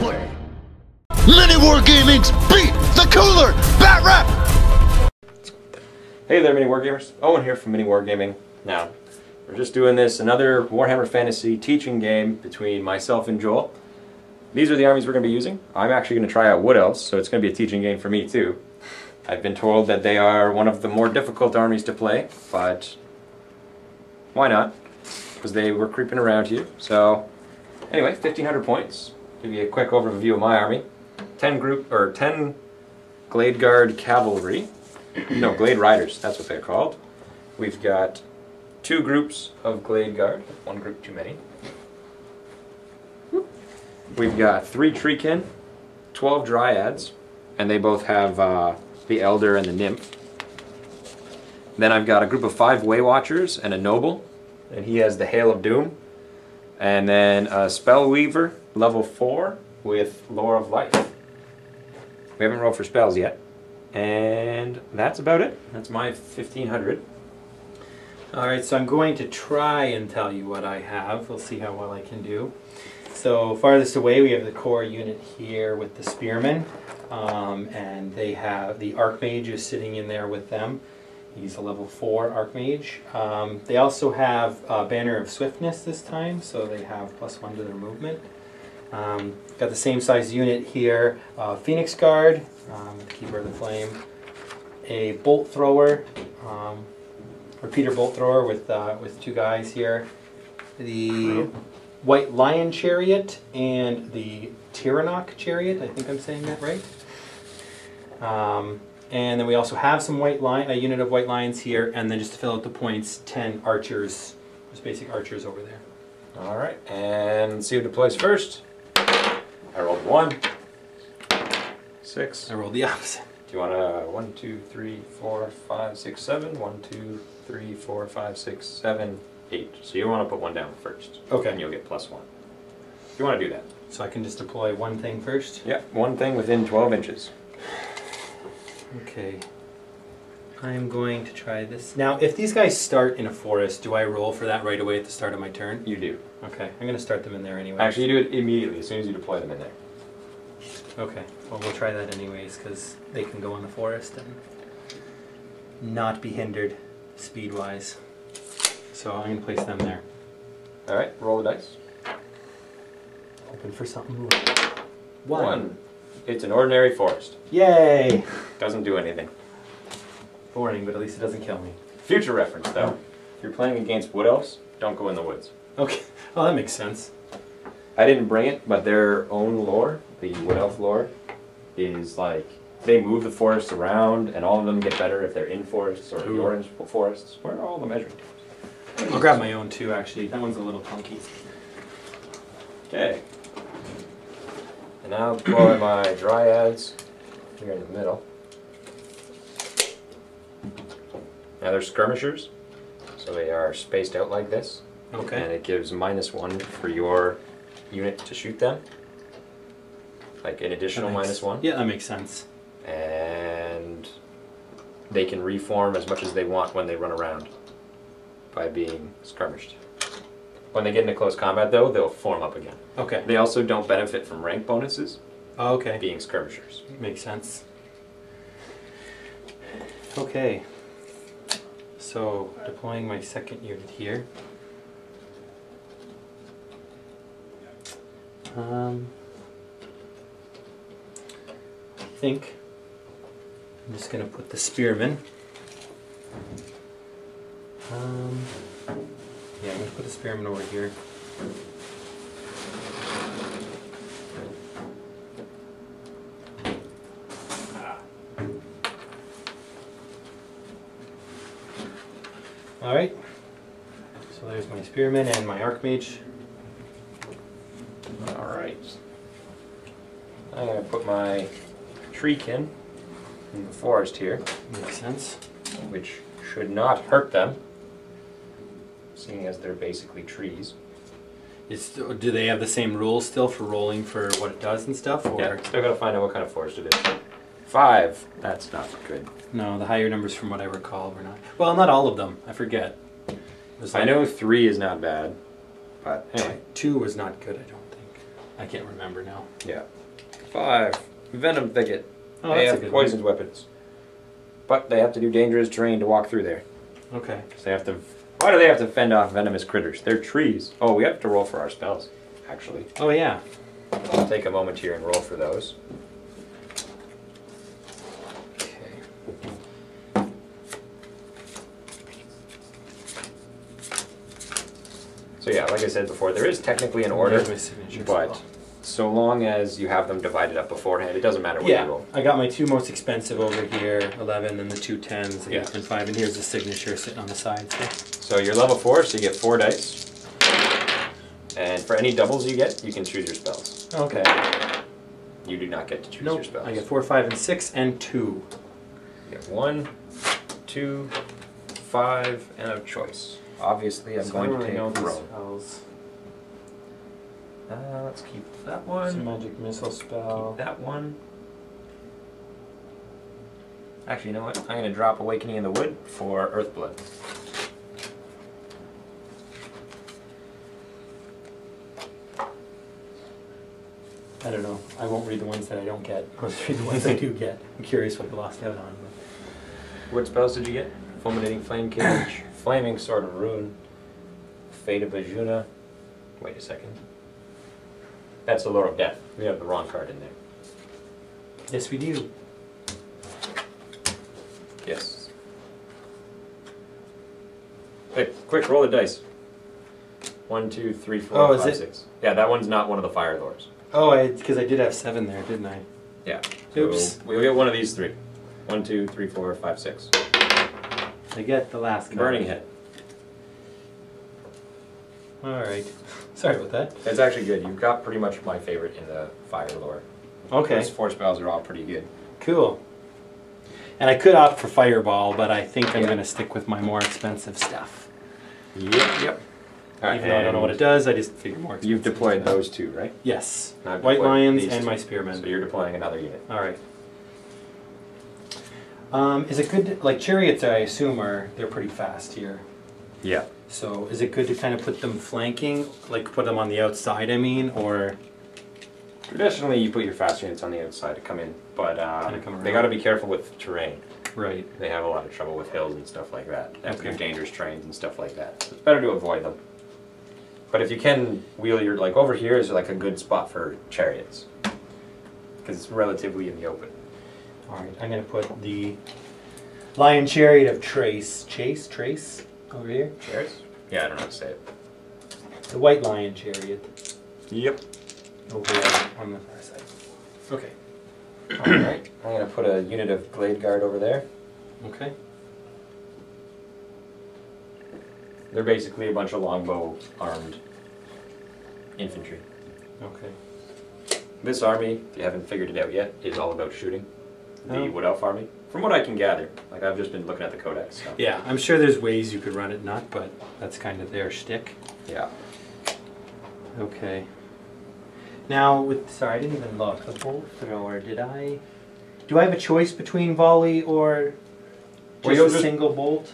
play. MiniWarGaming's Beat the Cooler Bat Rap! Hey there, MiniWarGamers. Owen here from MiniWarGaming. Now, we're just doing another Warhammer Fantasy teaching game between myself and Joel. These are the armies we're going to be using. I'm actually going to try out Wood Elves, so it's going to be a teaching game for me too. I've been told that they are one of the more difficult armies to play, but why not? Because they were creeping around here. So, anyway, 1,500 points. Give you a quick overview of my army. 10 Glade Guard Cavalry. No, Glade Riders, that's what they're called. We've got 2 groups of Glade Guard, 1 group too many. We've got 3 Treekin, 12 Dryads, and they both have the Elder and the Nymph. Then I've got a group of 5 Way Watchers and a Noble, and he has the Hail of Doom. And then a Spellweaver, level 4, with Lore of Life. We haven't rolled for spells yet. And that's about it. That's my 1,500. Alright, so I'm going to try and tell you what I have. We'll see how well I can do. So farthest away we have the core unit here with the Spearmen. And they have the Archmage is sitting in there with them. He's a level 4 Archmage. They also have Banner of Swiftness this time, so they have +1 to their movement. Got the same size unit here, Phoenix Guard, Keeper of the Flame, a Bolt Thrower, Repeater Bolt Thrower with 2 guys here, the White Lion Chariot and the Tyrannok Chariot, I think I'm saying that right. And then we also have some a unit of White Lions here, and then just to fill out the points, 10 Archers, just basic Archers over there. Alright, and see who deploys first. I rolled 1. 6. I rolled the opposite. Do you want a 1, 2, 3, 4, 5, 6, 7? 1, 2, 3, 4, 5, 6, 7, 8. So you want to put 1 down first. Okay. And you'll get +1. If you want to do that. So I can just deploy 1 thing first? Yeah, 1 thing within 12 inches. Okay. I'm going to try this. Now, if these guys start in a forest, do I roll for that right away at the start of my turn? You do. Okay, I'm going to start them in there anyway. Actually, you do it immediately, as soon as you deploy them in there. Okay, well we'll try that anyways, because they can go in the forest and not be hindered speed-wise. So I'm going to place them there. Alright, roll the dice. Hoping for something more. 1. It's an ordinary forest. Yay! Doesn't do anything. Boring, but at least it doesn't kill me. Future reference, though. If you're playing against Wood Elves, don't go in the woods. Okay, well that makes sense. I didn't bring it, but their own lore, the Wood Elf lore, is like, they move the forests around, and all of them get better if they're in forests, or the orange forests. Where are all the measuring tapes? I'll grab my own too, actually. That one's a little clunky. Okay. And now deploy my Dryads here in the middle. Now they're skirmishers, so they are spaced out like this. Okay. And it gives -1 for your unit to shoot them. Like an additional -1. Yeah, that makes sense. And they can reform as much as they want when they run around by being skirmished. When they get into close combat though, they'll form up again. Okay. They also don't benefit from rank bonuses, Oh, okay. being skirmishers. Makes sense. Okay. So, deploying my second unit here. I think I'm just going to put the Spearmen. Yeah, I'm going to put the Spearmen over here. Alright, so there's my Spearmen and my Archmage. Alright. I'm going to put my Treekin in the forest here, Makes sense. which should not hurt them, seeing as they're basically trees. Do they have the same rules still for rolling for what it does and stuff? Or? Yeah, still got to find out what kind of forest it is. 5. That's not good. No, the higher numbers from what I recall were not. Well, not all of them. I forget. I know 3 is not bad, but anyway. 2 was not good, I don't think. I can't remember now. Yeah. 5. Venom Thicket. Oh, They that's a have good poisoned weapons. But they have to do dangerous terrain to walk through there. Okay. So they have to... Why do they have to fend off venomous critters? They're trees. Oh, we have to roll for our spells, actually. Oh, yeah. I'll take a moment here and roll for those. Okay. So yeah, like I said before, there is technically an order, There's my signature but spell. so long as you have them divided up beforehand, it doesn't matter what Yeah, you roll. I got my 2 most expensive over here, 11, and the 2 10s, 8 Yeah. and 5, and here's the signature sitting on the side. So you're level 4, so you get 4 dice. And for any doubles you get, you can choose your spells. Okay. You do not get to choose Nope. your spells. I get 4, 5, and 6, and 2. You get 1, 2, 5, and a choice. Obviously, I'm So going I to don't take really know these Rome. spells. Let's keep that It's a one. magic missile spell. Keep that one. Actually, you know what? I'm going to drop Awakening in the Wood for Earthblood. I don't know. I won't read the ones that I don't get. I'll just read the ones I do get. I'm curious what I lost out on. What spells did you get? Fulminating Flame Cage, Flaming Sword of Ruin, Fate of Bajuna. Wait a second. That's the Lord of Death. We have the wrong card in there. Yes, we do. Yes. Hey, quick, roll the dice. 1, 2, 3, 4, Oh, is 5, it? 6. Yeah, that one's not one of the Fire Lords. Oh, because I did have 7 there, didn't I? Yeah. Oops. So we'll get one of these 3. 1, 2, 3, 4, 5, 6. I get the last card. Burning Head. Alright. Sorry about that. It's actually good. You've got pretty much my favorite in the Fire Lore. Okay. Those 4 spells are all pretty good. Cool. And I could opt for Fireball, but I think I'm Yeah. going to stick with my more expensive stuff. Yep. All right, Even though I don't know what it does, I just figure more expensive. You've deployed those 2, right? Yes. I've White deployed Lions these and 2. my Spearmen. So you're deploying another unit. Alright. Is it good to, like chariots I assume they're pretty fast here. Yeah. So is it good to kind of put them flanking, like put them on the outside I mean, or? Traditionally, you put your fast units on the outside to come in, but come they got to be careful with terrain. Right. They have a lot of trouble with hills and stuff like that. They have to do Okay. dangerous terrains and stuff like that. So it's better to avoid them. But if you can wheel your, like over here is like a good spot for chariots. Because it's relatively in the open. Alright, I'm going to put the Lion Chariot of Trace, over here. Chariots? Yeah, I don't know how to say it. The White Lion Chariot Yep. over here on the far side. Okay. Alright, I'm going to put a unit of Glade Guard over there. Okay. They're basically a bunch of longbow armed infantry. Okay. This army, if you haven't figured it out yet, is all about shooting. The Oh. Wood Elf army. From what I can gather. Like, I've just been looking at the codex. So. Yeah, I'm sure there's ways you could run it not, but that's kind of their shtick. Yeah. Okay. Now, sorry, I didn't even look. The bolt thrower, do I have a choice between volley or Well, just you'll a just- single bolt?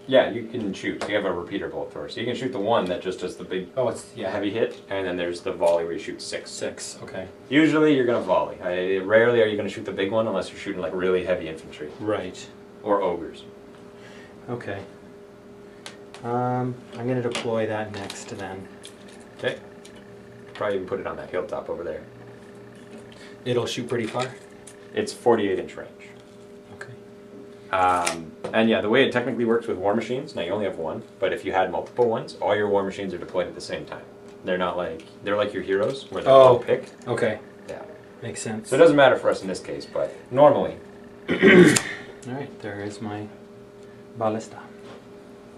Yeah, you can shoot. You have a repeater bolt thrower. So you can shoot the one that just does the big Oh, it's, yeah, heavy hit, and then there's the volley where you shoot 6. 6, okay. Usually you're going to volley. Rarely are you going to shoot the big one unless you're shooting like really heavy infantry. Right. Or ogres. Okay. I'm going to deploy that next then. Okay. Probably even put it on that hilltop over there. It'll shoot pretty far? It's 48-inch range. Okay. And yeah, the way it technically works with war machines, now you only have one, but if you had multiple ones, all your war machines are deployed at the same time. They're not like, they're like your heroes, where they're Oh. one pick. Okay. Yeah. Makes sense. So it doesn't matter for us in this case, but normally. Alright, there is my ballista.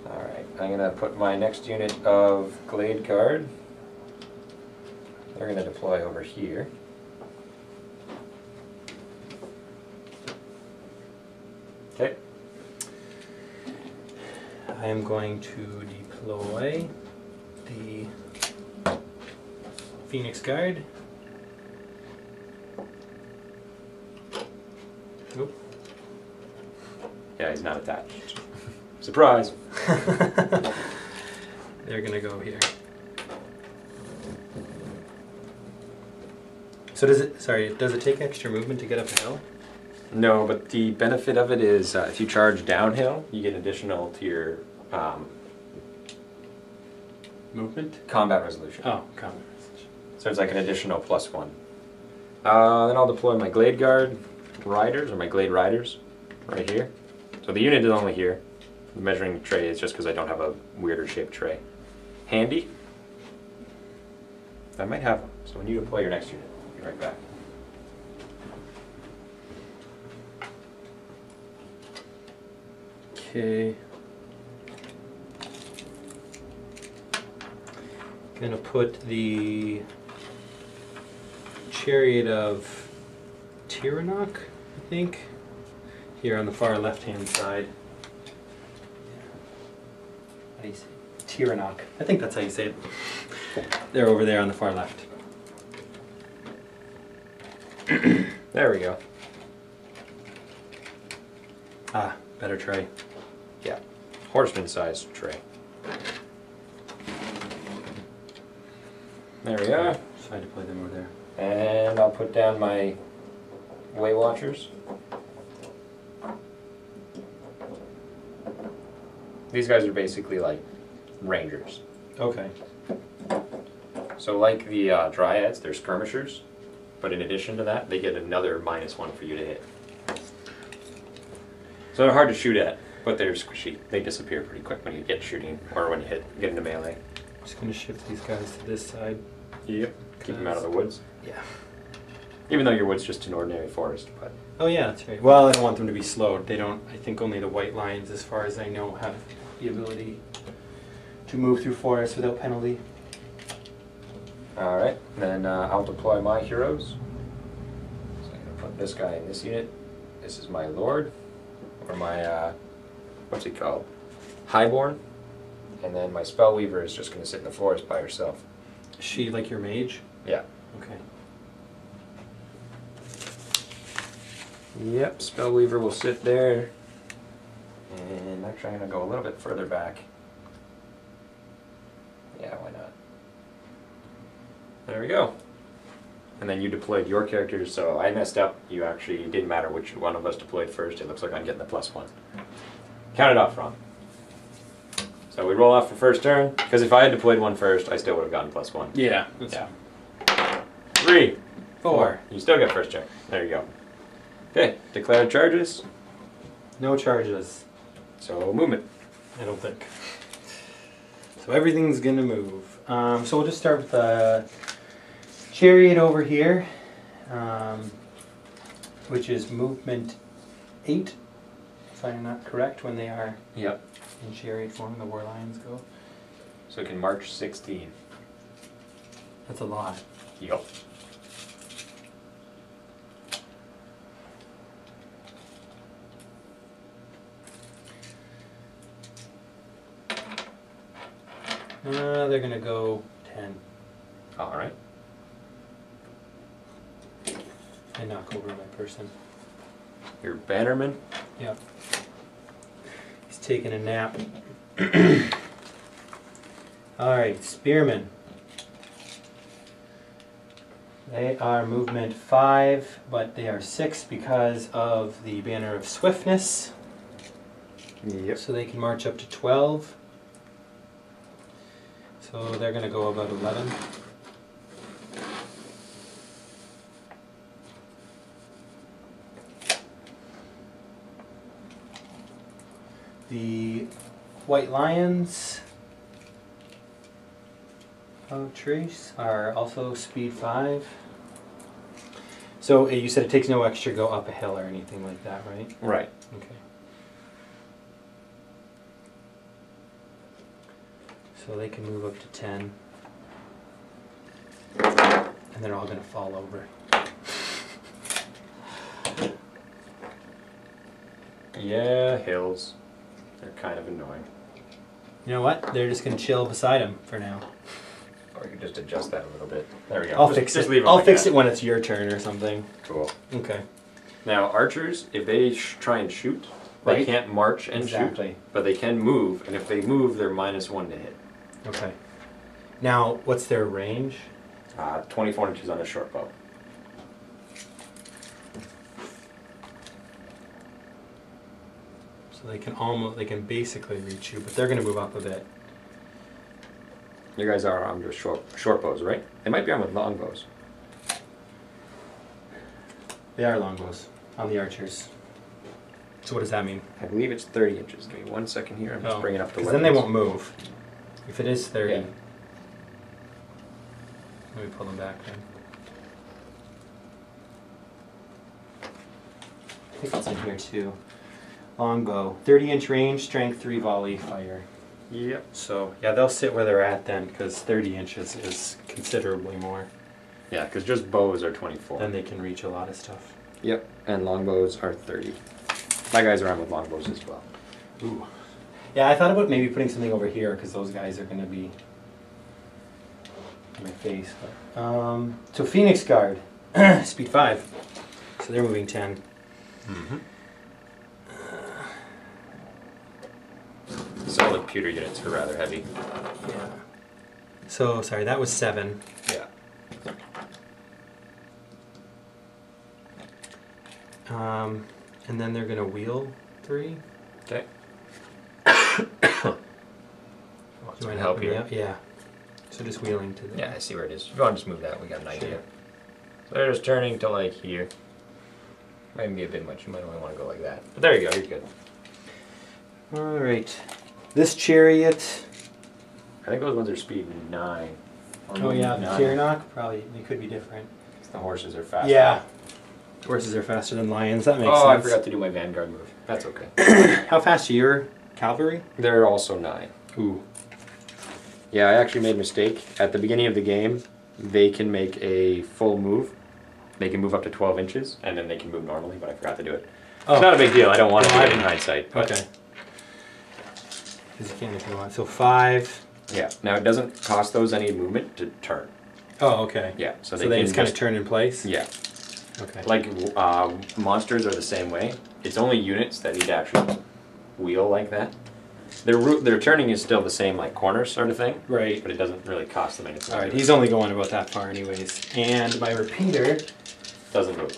Alright, I'm going to put my next unit of Glade Guard. They're going to deploy over here. Okay. I am going to deploy the Phoenix Guard. Oop. Yeah, he's not attached. Surprise! They're gonna go here. So does it take extra movement to get up a hill? No, but the benefit of it is if you charge downhill, you get additional to your Movement? combat resolution. Oh, combat resolution. So it's like an additional +1. Then I'll deploy my Glade Guard Riders, or my Glade Riders, right here. So the unit is only here. The measuring tray is just because I don't have a weirder shaped tray. Handy. I might have one, so when you deploy your next unit, I'll be right back. Okay. Gonna put the Chariot of Tiranoc, I think, here on the far left-hand side. How do you say it? Tiranoc. I think that's how you say it. They're over there on the far left. There we go. Ah, better tray. Yeah. Horseman sized tray. There we are. So I deploy them over there. And I'll put down my Way Watchers. These guys are basically like rangers. Okay. So like the Dryads, they're skirmishers, but in addition to that, they get another -1 for you to hit. So they're hard to shoot at, but they're squishy. They disappear pretty quick when you get shooting, or when you get into melee. Just gonna shift these guys to this side. Yep. Keep them out of the woods. Yeah. Even though your wood's just an ordinary forest, but... Oh yeah, that's right. Well, I don't want them to be slowed. They don't, I think only the white lions, as far as I know, have the ability to move through forests without penalty. Alright, then I'll deploy my heroes. So I'm going to put this guy in this unit. This is my Lord, or my, what's he called? Highborn. And then my Spellweaver is just going to sit in the forest by herself. Is she like your mage? Yeah. Okay. Yep, Spellweaver will sit there. And actually I'm going to go a little bit further back. Yeah, why not? There we go. And then you deployed your characters, so I messed up. You actually, it didn't matter which one of us deployed first. It looks like I'm getting the +1. Counted off wrong. So we roll off for first turn, because if I had deployed one first, I still would have gotten +1. Yeah. Yeah. 3, 4. You still get first turn. There you go. Okay, declared charges. No charges. So movement. I don't think. So everything's gonna move. So we'll just start with the Chariot over here, which is movement 8, if I'm not correct, when they are Yep. in Chariot form, the War Lions go. So it can march 16. That's a lot. Yep. They're gonna go 10 Alright. and knock over my person. Your bannerman. Yep. He's taking a nap. Alright, Spearmen. They are movement 5, but they are 6 because of the Banner of Swiftness. Yep. So they can march up to 12. So they're going to go about 11. The White Lions of Trace are also speed 5. So you said it takes no extra to go up a hill or anything like that, right? Right. Okay. So they can move up to 10. And they're all going to fall over. Yeah, hills. They're kind of annoying. You know what? They're just going to chill beside him for now. Or you could just adjust that a little bit. There we go. I'll Just- fix just it. leave it I'll like fix that. it when it's your turn or something. Cool. Okay. Now, archers, if they try and shoot, they Right. can't march and Exactly. shoot, but they can move, and if they move, they're -1 to hit. Okay. Now, what's their range? 24 inches on a short bow. So they can basically reach you, but they're going to move up a bit. You guys are armed with short bows, right? They might be armed with long bows. They are longbows on the archers. So what does that mean? I believe it's 30 inches. Give me 1 second here. I'm just bringing up the weapons. Because then they won't move. If it is 30. Yeah. Let me pull them back then. I think it's in here too. Longbow. 30-inch range, strength 3 volley, fire. Yep. So, yeah, they'll sit where they're at then, because 30 inches is considerably more. Yeah, because just bows are 24. Then they can reach a lot of stuff. Yep, and longbows are 30. My guys are armed with longbows as well. Ooh. Yeah, I thought about maybe putting something over here, because those guys are going to be in my face. But, so Phoenix Guard, speed 5. So they're moving 10. Mm-hmm. Solid pewter units are rather heavy. Yeah. So, sorry, that was 7. Yeah. And then they're going to wheel 3. Okay. You might help you. Yeah. So just wheeling to the... Yeah, I see where it is. If you want to just move that, we got an idea. So they're just turning to like here. Might be a bit much. You might only want to go like that. But there you go. You're good. All right. This chariot... I think those ones are speed 9. Oh yeah, the Kieranok, probably, they could be different. The horses are faster. Yeah. Horses are faster than lions, that makes sense. Oh, I forgot to do my vanguard move. That's okay. How fast are your cavalry? They're also 9. Ooh. Yeah, I actually made a mistake. At the beginning of the game, they can make a full move. They can move up to 12 inches, and then they can move normally, but I forgot to do it. Oh. It's not a big deal. I don't want to do it in hindsight. But okay. Because you can if you want. So 5. Yeah. Now, it doesn't cost those any movement to turn. Oh, okay. Yeah. So they just kind of turn in place? Yeah. Okay. Like, monsters are the same way. It's only units that need to actually wheel like that. Their turning is still the same, like corner sort of thing. Right. But it doesn't really cost them anything. Alright, he's only going about that far anyways. And my repeater... Doesn't move.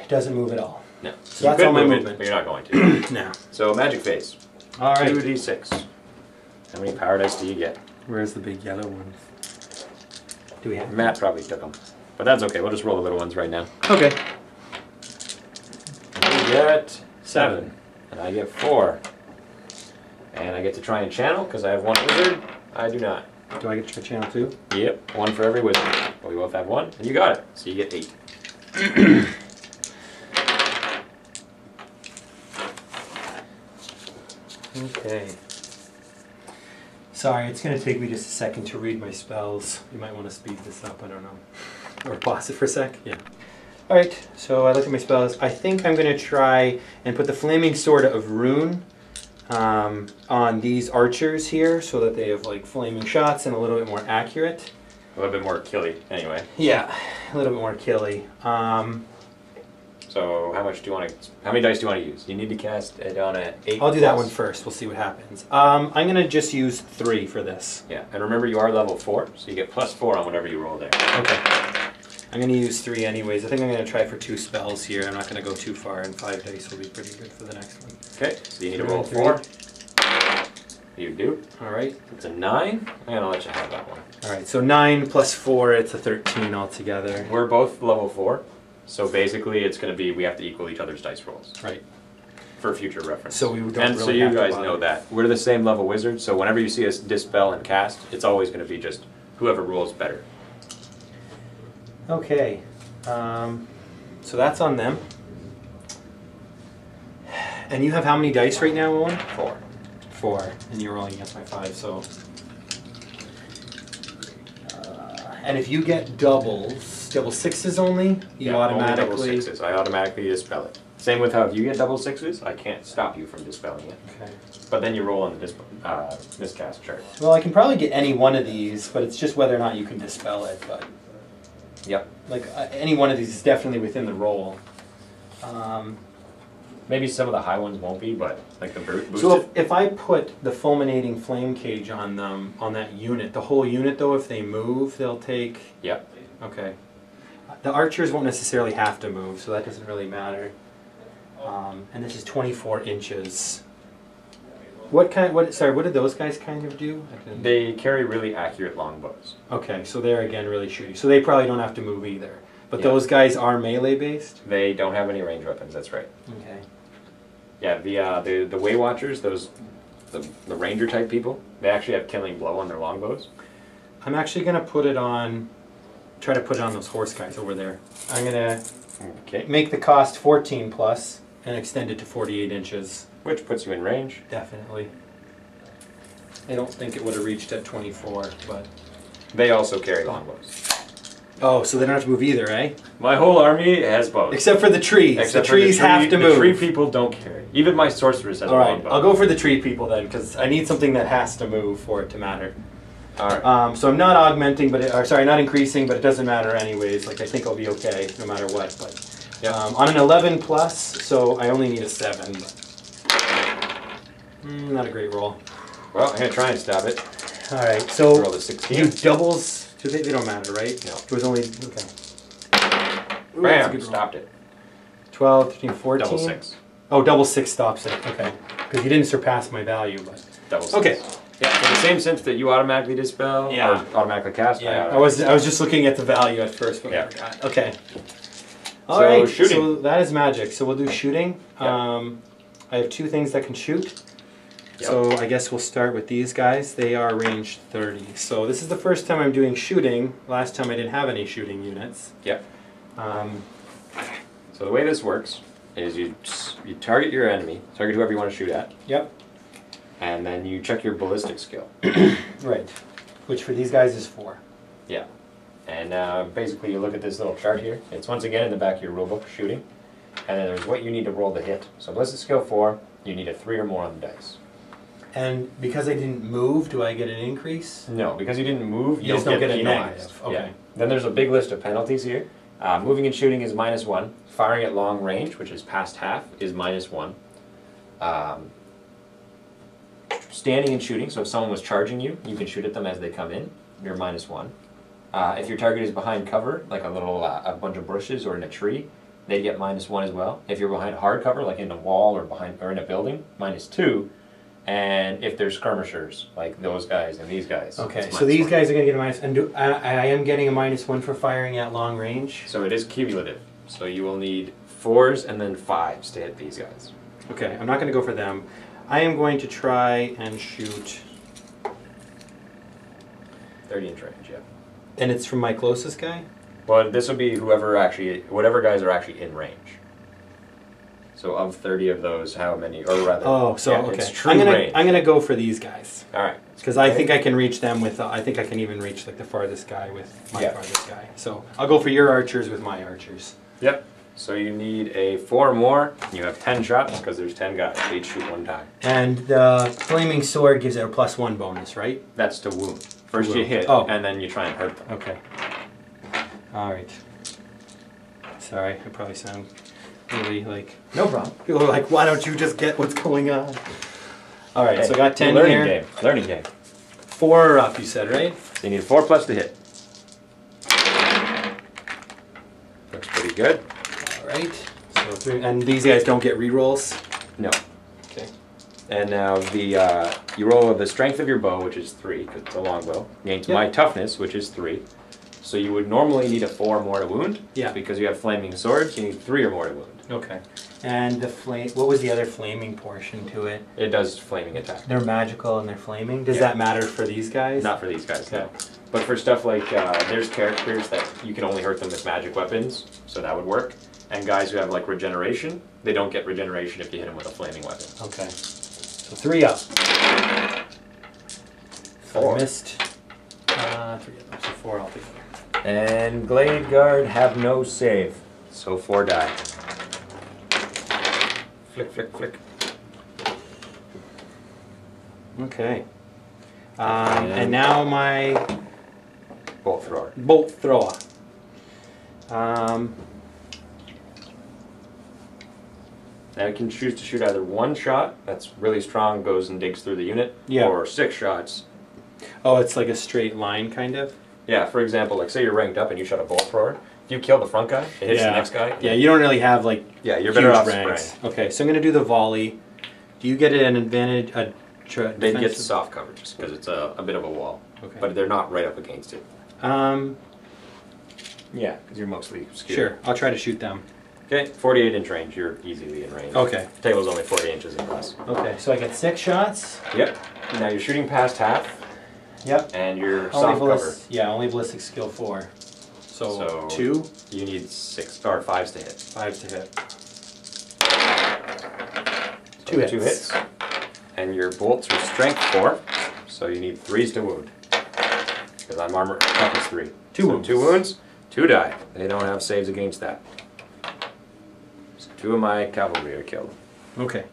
Doesn't move at all. No. So that's all my movement. But you're not going to. No. So, magic phase. Alright. 2d6. How many power dice do you get? Where's the big yellow ones? Do we have Matt probably took them. But that's okay. We'll just roll the little ones right now. Okay. You get 7. And I get 4. And I get to try and channel because I have 1 wizard. I do not. Do I get to channel 2? Yep. 1 for every wizard. But we both have 1. And you got it. So you get 8. Okay. Sorry, it's going to take me just a second to read my spells. You might want to speed this up, I don't know. Or pause it for a sec. Yeah. Alright, so I look at my spells. I think I'm going to try and put the Flaming Sword of Rune on these archers here so that they have like flaming shots and a little bit more accurate. A little bit more killy, anyway. Yeah, a little bit more killy. So how much do you want to? How many dice do you want to use? You need to cast it on an 8. I'll do that one first. We'll see what happens. I'm going to just use 3 for this. Yeah, and remember you are level 4, so you get +4 on whatever you roll there. Okay. I'm going to use 3 anyways. I think I'm going to try for 2 spells here. I'm not going to go too far, and 5 dice will be pretty good for the next one. Okay, so you need to roll 4. You do. Alright. It's a 9. I'm going to let you have that one. Alright, so 9 plus 4, it's a 13 altogether. We're both level 4, so basically it's going to be we have to equal each other's dice rolls. Right. For future reference. So we don't and really so you have to guys bother. know that. We're the same level wizards, so whenever you see us dispel and cast, it's always going to be just whoever rolls better. Okay. So that's on them. And you have how many dice right now, Owen? 4. 4. And you're rolling against my 5, so... and if you get double 6s only, you automatically... Only double 6s. I automatically dispel it. Same with how if you get double 6s, I can't stop you from dispelling it. Okay. But then you roll on the miscast chart. Well, I can probably get any one of these, but it's just whether or not you can dispel it. But yep. Like any one of these is definitely within the roll. Maybe some of the high ones won't be, but like the boosted. So if I put the fulminating flame cage on them, on that unit, the whole unit though, if they move, they'll take... Yep. Okay. The archers won't necessarily have to move, so that doesn't really matter. And this is 24 inches. What kind? Sorry, what did those guys kind of do? They carry really accurate longbows. Okay, so they're again really shooty. So they probably don't have to move either. But Yeah. those guys are melee based. They don't have any range weapons. That's right. Okay. Yeah, the Way Watchers, those the ranger type people, they actually have killing blow on their longbows. I'm actually gonna put it on. Try to put it on those horse guys over there. I'm gonna make the cost 14 plus and extend it to 48 inches. Which puts you in range. Definitely. I don't think it would have reached at 24, but. They also carry longbows. Oh, so they don't have to move either, eh? My whole army has bows. Except for the trees. Except the trees have to move. The tree people don't carry. Even my sorceress has a Alright, longbow. I'll go for the tree people then, because I need something that has to move for it to matter. Alright. So I'm not augmenting, not increasing, but it doesn't matter anyways. Like, I think I'll be okay no matter what. But Yep. on an 11 plus, so I only need a 7. But, not a great roll. Well, I'm going to try and stop it. Alright, so Roll the 16. you doubles, they don't matter, right? No. It was only, okay. Ooh, that's a Bam! good roll. Stopped it. 12, 13, 14. Double 6. Oh, double 6 stops it. Okay. Because you didn't surpass my value, but. Double 6. Okay. Yeah, in the same sense that you automatically dispel Yeah. or automatically cast. Yeah, I was just looking at the value at first, but Yeah. I forgot. Okay. All So, right. shooting. So that is magic. So we'll do shooting. Yeah. I have 2 things that can shoot. Yep. So I guess we'll start with these guys. They are range 30. So this is the first time I'm doing shooting. Last time I didn't have any shooting units. Yep. So the way this works is you target your enemy, target whoever you want to shoot at, Yep. and then you check your ballistic skill. Right. Which for these guys is 4. Yeah. And basically you look at this little chart here. It's once again in the back of your rulebook, shooting. And then there's what you need to roll to hit. So ballistic skill 4, you need a 3 or more on the dice. And because I didn't move, do I get an increase? No, because you didn't move, You just don't get a penalized. negative. Okay. Yeah. Then there's a big list of penalties here. Moving and shooting is -1. Firing at long range, which is past half, is -1. Standing and shooting, so if someone was charging you, you can shoot at them as they come in. You're -1. If your target is behind cover, like a bunch of bushes or in a tree, they get -1 as well. If you're behind hard cover, like in a wall or in a building, -2. And if there's skirmishers, like those guys and these guys. Okay, it's so these -1. guys are going to get a minus, and I am getting a -1 for firing at long range. So it is cumulative. So you will need 4s and then 5s to hit these guys. Okay, I'm not going to go for them. I am going to try and shoot, 30-inch range, yeah. and it's from my closest guy? Well, this will be whatever guys are actually in range. So of 30 of those, how many, or rather... Oh, so yeah, okay. it's true I'm range. gonna go for these guys. All right. Because I think I can reach them with, I think I can even reach like the farthest guy with my Yeah. farthest guy. So I'll go for your archers with my archers. Yep. So you need a 4 or more. You have 10 shots because there's 10 guys. They each shoot 1 time. And the flaming sword gives it a +1 bonus, right? That's to wound. First Wound. you hit, Oh. and then you try and hurt them. Okay. All right. Sorry, I probably sound really like, no problem. People are like, why don't you just get what's going on? All right, Hey, so I got 10 learning here. game. Learning game. 4 or up, you said, right? So you need 4+ to hit. Looks pretty good. All right. So 3, and these guys don't get rerolls. No. Okay. And now you roll the strength of your bow, which is 3, because it's a longbow, against Yep. my toughness, which is 3. So you would normally need a 4 or more to wound. Yeah. Because you have flaming swords, you need 3 or more to wound. Okay. And the flame. What was the other flaming portion to it? It does flaming attack. They're magical and they're flaming. Does Yeah. that matter for these guys? Not for these guys, no. Okay. But for stuff like, there's characters that you can only hurt them with magic weapons, so that would work. And guys who have like regeneration, they don't get regeneration if you hit them with a flaming weapon. Okay. So 3 up. 4. I missed 3 of them, so 4 altogether. And Glade Guard have no save, so 4 die. Flick, flick, flick. Okay. And now my Bolt thrower. bolt thrower. Now it can choose to shoot either 1 shot, that's really strong, goes and digs through the unit, Yeah. or 6 shots. Oh, it's like a straight line, kind of? Yeah, for example, like say you're ranked up and you shot a bolt thrower, if you kill the front guy, it hits the next guy. Yeah, you don't really have like Yeah, you're better huge off ranks. spraying. Okay, so I'm going to do the volley. Do you get an advantage, They get soft coverages because it's a bit of a wall. Okay. But they're not right up against it. Yeah, because you're mostly skewed. Sure, I'll try to shoot them. Okay, 48-inch range. You're easily in range. Okay. The table's only 40 inches across. Okay, so I get 6 shots. Yep. Now you're shooting past half. Yep. And you're soft cover. Yeah, only ballistic skill 4. So 2? You need 6 or 5s to hit. 5 to hit. So 2 hits. And your bolts are strength 4, so you need 3s to wound. Because I'm armor toughness 3. 2 wounds. 2 wounds, 2 die. They don't have saves against that. So 2 of my cavalry are killed. Okay.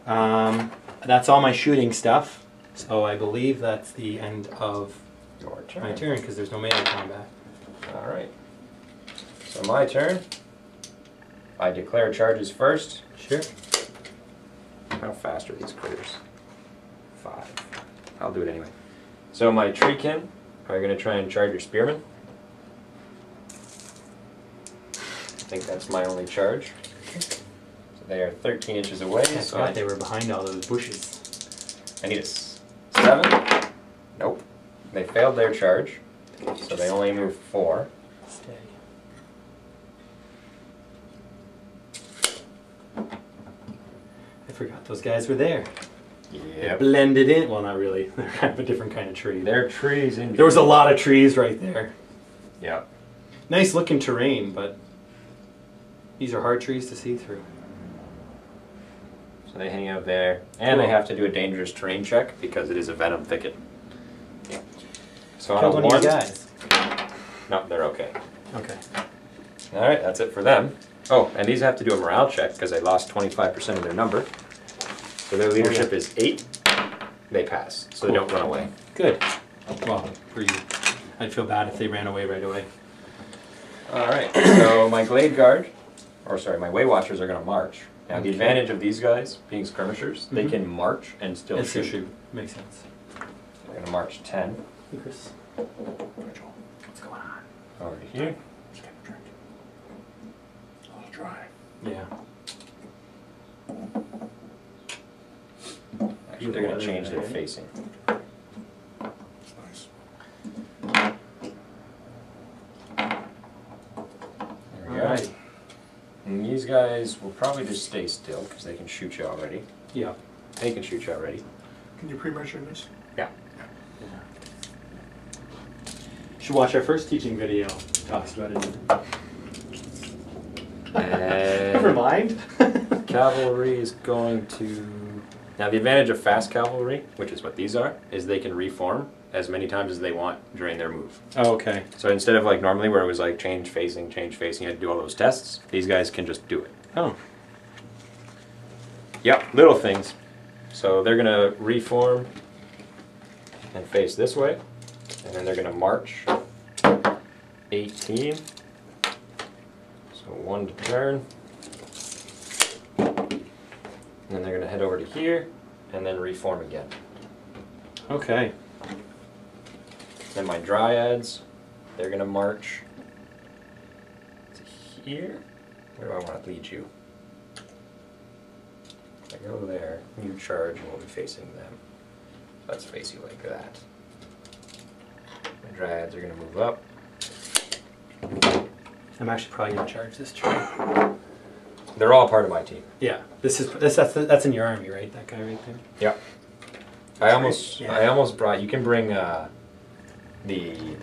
That's all my shooting stuff. So I believe that's the end of Your turn. my turn because there's no melee combat. Alright. So my turn. I declare charges first. Sure. How fast are these critters? 5. I'll do it anyway. So my treekin are going to try and charge your spearmen. I think that's my only charge. So they are 13 inches away. I forgot they were behind all those bushes. I need a 7. Nope. They failed their charge. So they only move 4. Stay. I forgot those guys were there. Yep. Blended in. Well, not really. They're kind of a different kind of tree. They're trees in. There was a lot of trees right there. Yeah. Nice looking terrain, but these are hard trees to see through. So they hang out there, and they have to do a dangerous terrain check because it is a venom thicket. So on a Killed one of your guys. No, they're okay. Okay. All right, that's it for them. Oh, and these have to do a morale check because they lost 25% of their number. So their leadership is 8. They pass, so they don't run away. Good. Well, for you. I'd feel bad if they ran away right away. All right, so my Glade Guard, or sorry, my Way Watchers are going to march. Now the advantage of these guys being skirmishers, they can march and still shoot. Makes sense. They're going to march 10. Hey, Chris. What's going on? Over to here. Just get a drink. A little dry. Yeah. Actually, they're going to change their facing. It's nice. There we go. And these guys will probably just stay still because they can shoot you already. Yeah. They can shoot you already. Can you pre-measure this? Yeah. Should watch our first teaching video. It talks about it. Never mind. Cavalry is going to... Now the advantage of fast cavalry, which is what these are, is they can reform as many times as they want during their move. Oh, okay. So instead of like normally where it was like change facing, you had to do all those tests, these guys can just do it. Oh. Yep, little things. So they're going to reform and face this way, and then they're going to march 18. So 1 to turn. And then they're going to head over to here, and then reform again. Okay. Then my Dryads, they're going to march to here. Where do I want to lead you? If I go there, you charge, and we'll be facing them. Let's face you like that. My Dryads are going to move up. I'm actually probably going to charge this tree. They're all part of my team. Yeah. That's in your army, right? That guy right there? Yep. I almost brought, you can bring the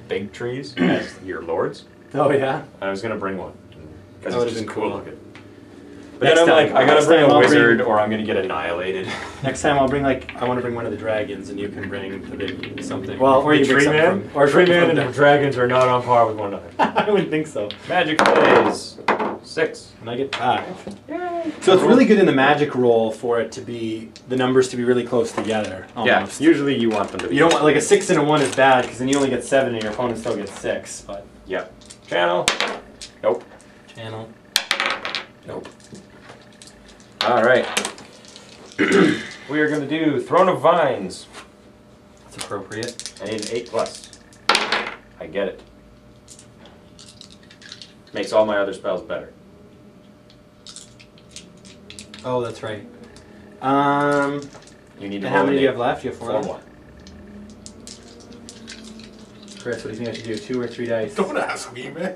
big trees as your lords. Oh, yeah? I was going to bring one. Because That it's just would've been cool cool. looking. But then I'm like, I gotta bring a wizard or I'm gonna get annihilated. Next time I'll bring I want to bring one of the dragons and you can bring the big something. Well, or you tree bring something man? from, or Tree man and the dragons are not on par with one another. I wouldn't think so. Magic plays 6. And I get 5. Yay. So it's really good in the magic roll for it to be, the numbers to be really close together. Almost. Yeah, usually you want them to be. You don't want, like a 6 and a 1 is bad because then you only get 7 and your opponent still gets 6. But Yep. Channel. Nope. channel. Nope. Alright. We are going to do Throne of Vines. That's appropriate. I need an 8+. I get it. Makes all my other spells better. Oh, that's right. You need to And how roll many an do you eight. have left? You have 4 left? 4-1. Chris, what do you think I should do? 2 or 3 dice? Don't ask me, man.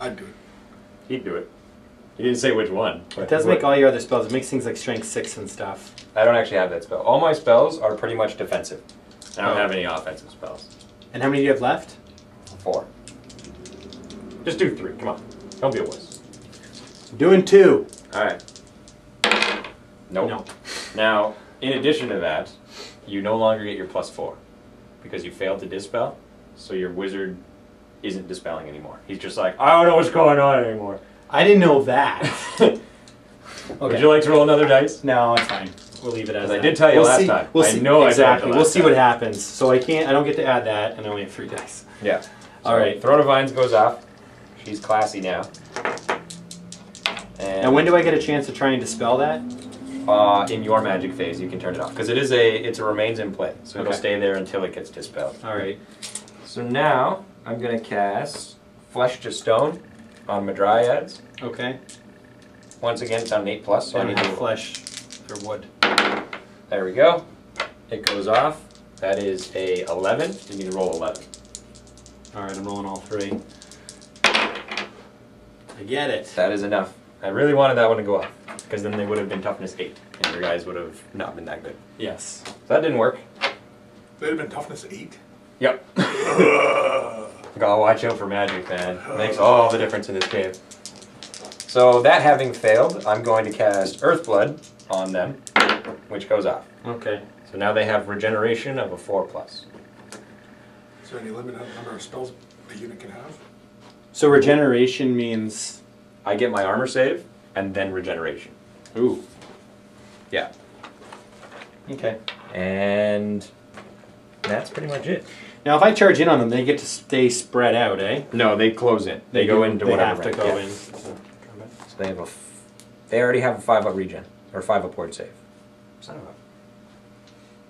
I'd do it. He'd do it. He didn't say which one. It does make all your other spells. It makes things like strength 6 and stuff. I don't actually have that spell. All my spells are pretty much defensive. I don't Oh. have any offensive spells. And how many do you have left? 4. Just do 3. Come on. Don't be a wuss. Doing 2. All right. Nope. No. Now, in addition to that, you no longer get your +4 because you failed to dispel. So your wizard isn't dispelling anymore. He's just like, I don't know what's going on anymore. I didn't know that. Would you like to roll another dice? No, it's fine. We'll leave it as I that. did tell you We'll last see. time. We'll I see. know I told you exactly. last We'll see time. what happens. So I don't get to add that, and I only have 3 dice. Yeah. All right. Throne of Vines goes off. She's classy now. And when do I get a chance to try and dispel that? In your magic phase, you can turn it off because it's a remains in play, so it'll Okay. stay there until it gets dispelled. All right. So now I'm gonna cast Flesh to Stone on my Dryads. Okay. Once again, it's on an 8+, so I I don't need have to. flesh or wood. There we go. It goes off. That is a 11. You need to roll 11. All right, I'm rolling all 3. I get it. That is enough. I really wanted that one to go off because then they would have been toughness 8, and your guys would have not been that good. Yes. So that didn't work. They'd have been toughness 8. Yep. Gotta watch out for magic, man. It makes all the difference in this game. So that having failed, I'm going to cast Earthblood on them, which goes off. Okay. So now they have regeneration of a 4+. Is there any limit on the number of spells a unit can have? So regeneration means. I get my armor save and then regeneration. Ooh. Yeah. Okay. And that's pretty much it. Now, if I charge in on them, they get to stay spread out, eh? No, they close in. They go into They whatever have to rank, go yeah. in. So they have they already have a 5-up regen or 5-up ward save. Son of a.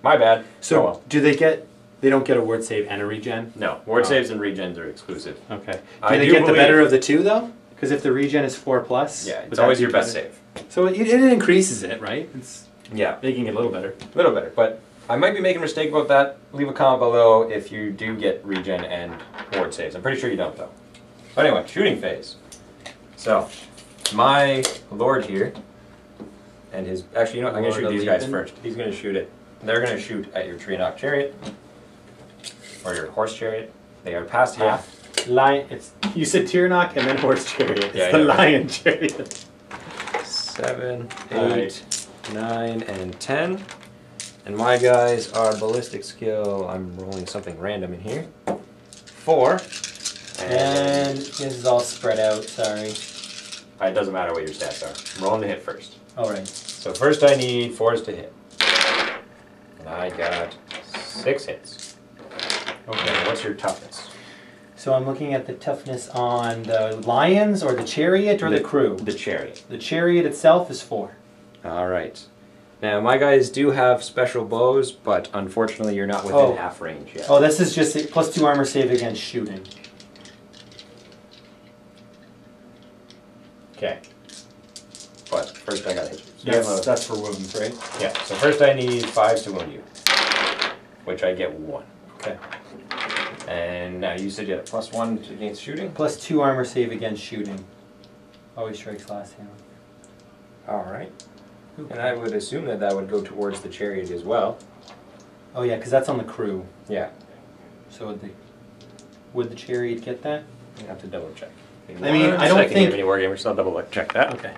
My bad. So Oh well. do they get? They don't get a word save and a regen. No, ward Oh. saves and regens are exclusive. Okay. Do I they do get the believe- better of the 2 though? Because if the regen is 4+, Yeah, would it's that always be your best better? save. So it increases it, right? It's Yeah, making it a little better. a little better. But I might be making a mistake about that. Leave a comment below if you do get regen and ward saves. I'm pretty sure you don't though. But anyway, shooting phase. So, my lord here, and his actually, you know what? I'm gonna Lord shoot these guys Alethon? first. He's gonna shoot it. They're gonna shoot at your Tree-knock chariot or your horse chariot. They are past half. Lion. You said Tyrnok and then horse chariot. It's Yeah, I the know, right? lion chariot. 7, 8, Alright. 9, and 10. And my guys are ballistic skill. I'm rolling something random in here. 4. And this is all spread out. Sorry. It doesn't matter what your stats are. I'm rolling to hit first. All right. So first I need 4s to hit. And I got 6 hits. Okay, what's your toughness? So I'm looking at the toughness on the lions or the chariot or the crew. The chariot. The chariot itself is 4. Alright. Now my guys do have special bows, but unfortunately you're not within Oh. half range yet. Oh, this is just a +2 armor save against shooting. Okay. But first I gotta hit you. So you have a- That's for wounds, right? yeah, so first I need 5s to wound you. Which I get 1. Okay. And now you said you had a +1 against shooting? +2 armor save against shooting. Always strikes last hand. Alright. And I would assume that that would go towards the chariot as well. Oh yeah, because that's on the crew. Yeah. So would the chariot get that? You have to double check. I mean, I don't think- MiniWarGaming, so I'll double check that. Okay.